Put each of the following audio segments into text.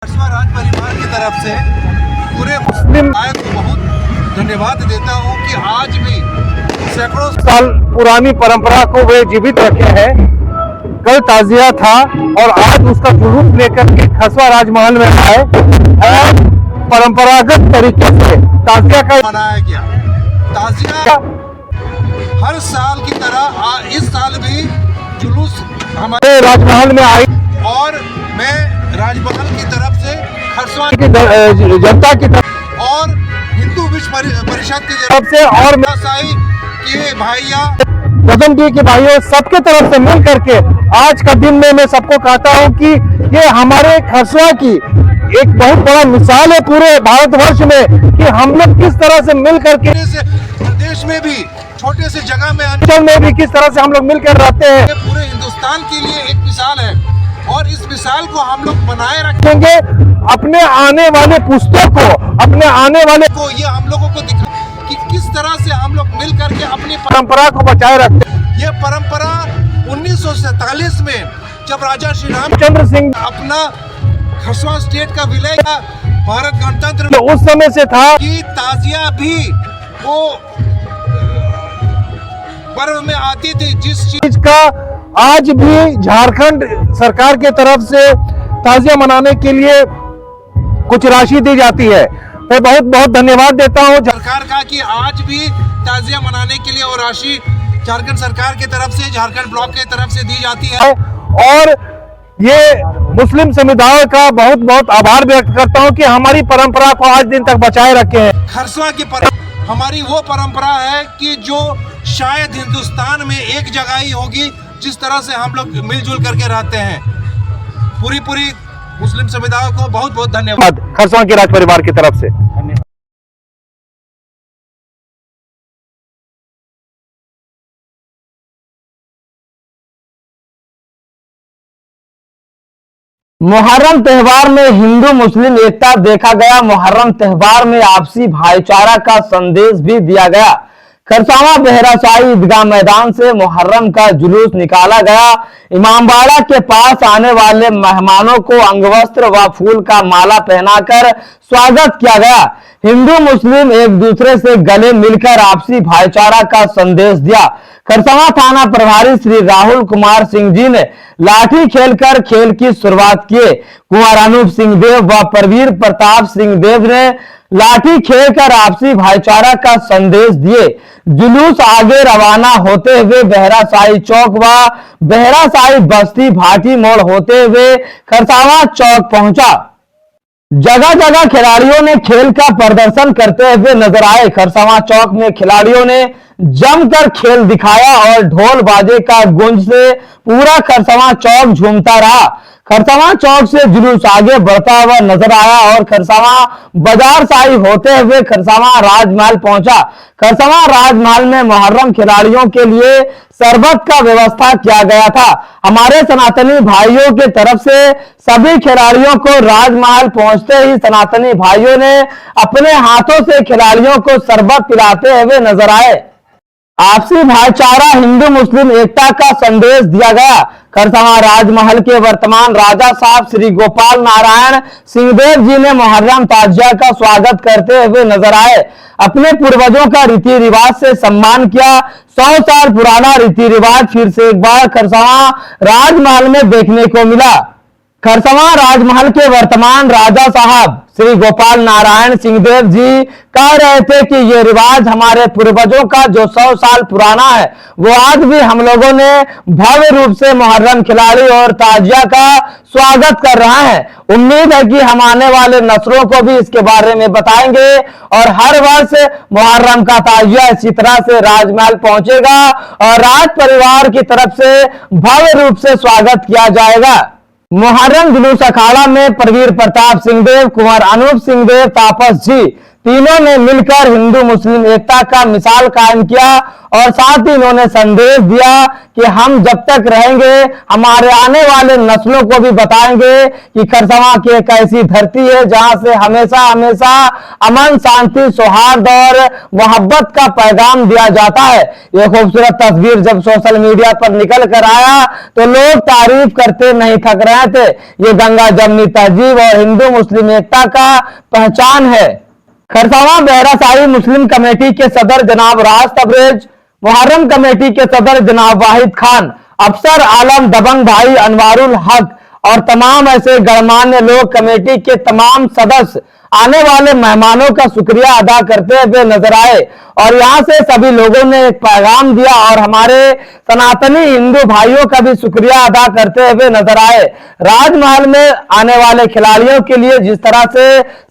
राज परिवार की तरफ से पूरे मुस्लिम भाई को बहुत धन्यवाद देता हूं कि आज भी सैकड़ों साल पुरानी परंपरा को वे जीवित रखे हैं। कल ताजिया था और आज उसका जुलूस लेकर के खसवा राजमहल में आए और परंपरागत तरीके से ताजिया का मनाया गया। ताजिया हर साल की तरह इस साल भी जुलूस हमारे राजमहल में आई और मैं राजमहल की तरफ से खरसवा की जनता की तरफ और हिंदू विश्व परिषद की तरफ से और साई के भाइया गजम जी के भाइयों सबके तरफ से मिल करके आज का दिन में मैं सबको कहता हूं कि ये हमारे खरसवा की एक बहुत बड़ा मिसाल है पूरे भारतवर्ष में कि हम लोग किस तरह से मिल करके प्रदेश में भी छोटे से जगह में अंचल में भी किस तरह से हम लोग मिलकर रहते हैं। पूरे हिंदुस्तान के लिए एक मिसाल है और इस मिसाल को हम लोग बनाए रखेंगे। अपने आने वाले पुस्तकों को अपने आने वाले को ये हम लोगों को दिखा कि किस तरह से हम लोग मिल करके अपनी परंपरा को बचाए रखते हैं। ये परंपरा 1947 में जब राजा श्री रामचंद्र सिंह अपना खरसवा स्टेट का विलय का भारत गणतंत्र तो उस समय से था कि ताजिया भी वो पर्व में आती थी जिस चीज का आज भी झारखंड सरकार के तरफ से ताजिया मनाने के लिए कुछ राशि दी जाती है। मैं बहुत बहुत धन्यवाद देता हूं सरकार का कि आज भी ताजिया मनाने के लिए वो राशि झारखंड सरकार की तरफ से झारखंड ब्लॉक की तरफ से दी जाती है और ये मुस्लिम समुदाय का बहुत बहुत आभार व्यक्त करता हूं कि हमारी परंपरा को आज दिन तक बचाए रखे हैं। खरसवा की हमारी वो परंपरा है कि जो शायद हिंदुस्तान में एक जगह ही होगी जिस तरह से हम लोग मिलजुल करके रहते हैं। पूरी मुस्लिम समुदाय को बहुत बहुत धन्यवाद खरसवा के राज परिवार की तरफ से। मुहर्रम त्योहार में हिंदू मुस्लिम एकता देखा गया। मुहर्रम त्योहार में आपसी भाईचारा का संदेश भी दिया गया। खरसावां बहराशाही ईदगाह मैदान से मुहर्रम का जुलूस निकाला गया। इमामबाड़ा के पास आने वाले मेहमानों को अंगवस्त्र व फूल का माला पहनाकर स्वागत किया गया। हिंदू मुस्लिम एक दूसरे से गले मिलकर आपसी भाईचारा का संदेश दिया। खरसावां थाना प्रभारी श्री राहुल कुमार सिंह जी ने लाठी खेलकर खेल की शुरुआत किए। कुंवर अनूप सिंह देव व प्रवीर प्रताप सिंह देव ने लाठी खेलकर आपसी भाईचारा का संदेश दिए। जुलूस आगे रवाना होते हुए बहराशाही चौक व बहराशाही बस्ती भाटी मोड़ होते हुए खरसावां चौक पहुंचा। जगह जगह खिलाड़ियों ने खेल का प्रदर्शन करते हुए नजर आए। खरसावां चौक में खिलाड़ियों ने जमकर खेल दिखाया और ढोल बाजे का गूंज से पूरा खरसावां चौक झूमता रहा। खरसावां चौक से जुलूस आगे बढ़ता हुआ नजर आया और खरसावां बाजार शाही होते हुए खरसावां राजमहल पहुंचा। खरसावां राजमहल में मुहर्रम खिलाड़ियों के लिए शरबत का व्यवस्था किया गया था। हमारे सनातनी भाइयों के तरफ से सभी खिलाड़ियों को राजमहल पहुंचते ही सनातनी भाइयों ने अपने हाथों से खिलाड़ियों को शरबत पिलाते हुए नजर आए। आपसी भाईचारा हिंदू मुस्लिम एकता का संदेश दिया गया। खरसावां राजमहल के वर्तमान राजा साहब श्री गोपाल नारायण सिंहदेव जी ने मुहर्रम ताजिया का स्वागत करते हुए नजर आए। अपने पूर्वजों का रीति रिवाज से सम्मान किया। 100 साल पुराना रीति रिवाज फिर से एक बार खरसावां राजमहल में देखने को मिला। खरसावां राजमहल के वर्तमान राजा साहब श्री गोपाल नारायण सिंहदेव जी कह रहे थे कि ये रिवाज हमारे पूर्वजों का जो 100 साल पुराना है वो आज भी हम लोगों ने भव्य रूप से मुहर्रम खिलाड़ी और ताजिया का स्वागत कर रहा है। उम्मीद है कि हम आने वाले नस्लों को भी इसके बारे में बताएंगे और हर वर्ष मुहर्रम का ताजिया इसी तरह से राजमहल पहुंचेगा और राज परिवार की तरफ से भव्य रूप से स्वागत किया जाएगा। मुहर्रम जुलूस अखाड़ा में प्रवीर प्रताप सिंह देव, कुंवर अनूप सिंह देव तापस जी, तीनों ने मिलकर हिंदू मुस्लिम एकता का मिसाल कायम किया और साथ ही इन्होंने संदेश दिया कि हम जब तक रहेंगे हमारे आने वाले नस्लों को भी बताएंगे कि खरसवां की एक ऐसी धरती है जहां से हमेशा हमेशा अमन, शांति, सौहार्द और मोहब्बत का पैगाम दिया जाता है। यह खूबसूरत तस्वीर जब सोशल मीडिया पर निकल कर आया तो लोग तारीफ करते नहीं थक रहे थे। ये गंगा जमनी तहजीब और हिंदू मुस्लिम एकता का पहचान है। खरसावां बहरासाई मुस्लिम कमेटी के सदर जनाब राज तबरेज, मुहर्रम कमेटी के सदर जनाब वाहिद खान, अफसर आलम दबंग भाई अनवारुल हक और तमाम ऐसे गणमान्य लोग कमेटी के तमाम सदस्य आने वाले मेहमानों का शुक्रिया अदा करते हुए नजर आए और यहां से सभी लोगों ने एक पैगाम दिया और हमारे सनातनी हिंदू भाइयों का भी शुक्रिया अदा करते हुए नजर आए। राजमहल में आने वाले खिलाड़ियों के लिए जिस तरह से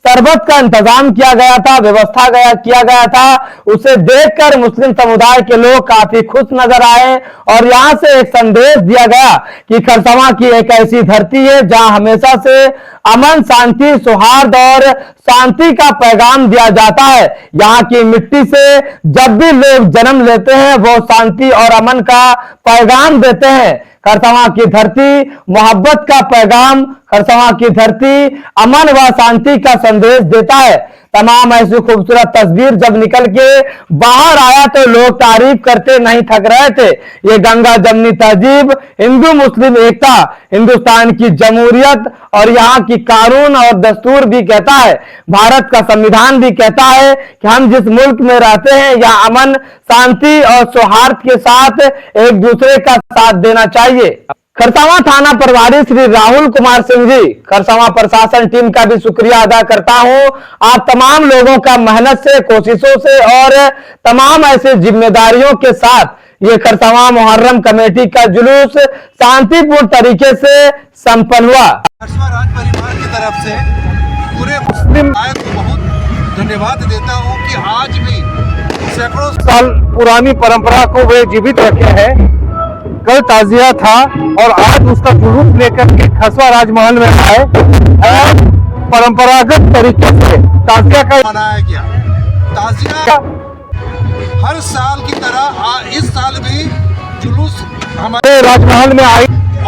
शरबत का इंतजाम किया गया था, व्यवस्था किया गया था, उसे देखकर मुस्लिम समुदाय के लोग काफी खुश नजर आए और यहां से एक संदेश दिया गया कि खरसवां की एक ऐसी धरती है जहां हमेशा से अमन, शांति, सौहार्द और शांति का पैगाम दिया जाता है। यहाँ की मिट्टी से जब भी लोग जन्म लेते हैं वो शांति और अमन का पैगाम देते हैं। खरसवां की धरती मोहब्बत का पैगाम, खरसवां की धरती अमन व शांति का संदेश देता है। तमाम ऐसी खूबसूरत तस्वीर जब निकल के बाहर आया तो लोग तारीफ करते नहीं थक रहे थे। ये गंगा जमनी तहजीब, हिंदू मुस्लिम एकता, हिंदुस्तान की जमहूरियत और यहाँ की कानून और दस्तूर भी कहता है, भारत का संविधान भी कहता है कि हम जिस मुल्क में रहते हैं यहाँ अमन, शांति और सौहार्द के साथ एक दूसरे का साथ देना चाहिए। खरसावां थाना प्रभारी श्री राहुल कुमार सिंह जी, खरसावां प्रशासन टीम का भी शुक्रिया अदा करता हूं। आप तमाम लोगों का मेहनत से, कोशिशों से और तमाम ऐसे जिम्मेदारियों के साथ ये खरसावां मुहर्रम कमेटी का जुलूस शांतिपूर्ण तरीके से संपन्न हुआ। खरसवां राज परिवार की तरफ से पूरे मुस्लिम भाई को बहुत धन्यवाद देता हूँ कि आज भी सैकड़ों साल पुरानी परंपरा को वे जीवित रखे हैं। कल ताजिया था और आज उसका जुलूस लेकर के खरसवां राजमहल में आए और परंपरागत तरीके से ताजिया का मनाया गया। ताजिया हर साल की तरह इस साल भी जुलूस हमारे राजमहल में आई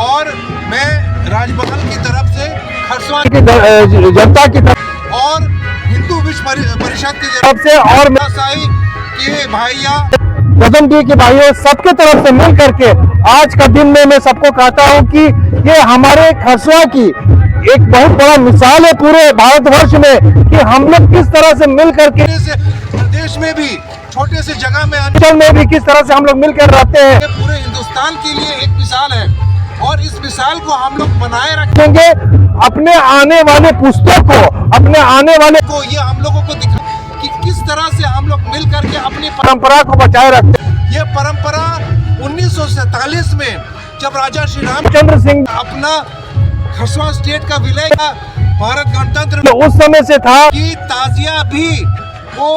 और मैं राजमहल की तरफ से खरसवां की जनता की तरफ और हिंदू विश्व परिषद की तरफ से और साई के भाइया गजनडी के भाइयों सबके तरफ से मिल करके आज का दिन में मैं सबको कहता हूं कि ये हमारे खरसवां की एक बहुत बड़ा मिसाल है पूरे भारतवर्ष में कि हम लोग किस तरह से मिल करके देश में भी छोटे से जगह में अंचल में भी किस तरह से हम लोग मिलकर रहते हैं। पूरे हिंदुस्तान के लिए एक मिसाल है और इस मिसाल को हम लोग बनाए रखेंगे अपने आने वाले पुस्तकों को, अपने आने वाले को ये हम लोगों को दिखा कि किस तरह से हम लोग मिल करके अपनी परंपरा को बचाए रखते हैं। ये परंपरा 1947 में जब राजा श्री रामचंद्र सिंह अपना खरसवां स्टेट का विलय किया, भारत गणतंत्र तो उस समय से था कि ताजिया भी वो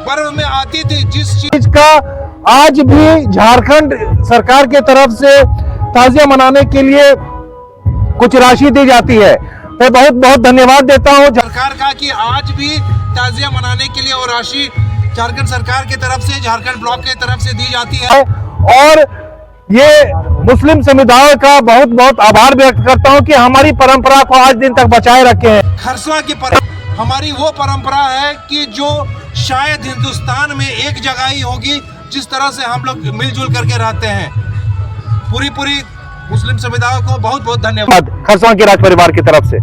पर्व में आती थी जिस चीज का आज भी झारखंड सरकार के तरफ से ताजिया मनाने के लिए कुछ राशि दी जाती है। मैं बहुत बहुत धन्यवाद देता हूँ सरकार का कि आज भी ताजिया मनाने के लिए वो राशि झारखंड सरकार की तरफ से, झारखंड ब्लॉक की तरफ से दी जाती है और ये मुस्लिम समुदाय का बहुत बहुत आभार व्यक्त करता हूँ कि हमारी परंपरा को आज दिन तक बचाए रखे हैं। खरसवां की हमारी वो परंपरा है कि जो शायद हिंदुस्तान में एक जगह ही होगी जिस तरह से हम लोग मिलजुल करके रहते हैं। पूरी मुस्लिम समुदाय को बहुत बहुत धन्यवाद खरसवां के राज परिवार की तरफ से।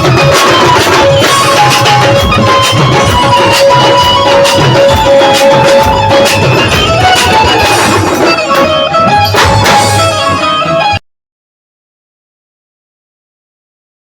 है।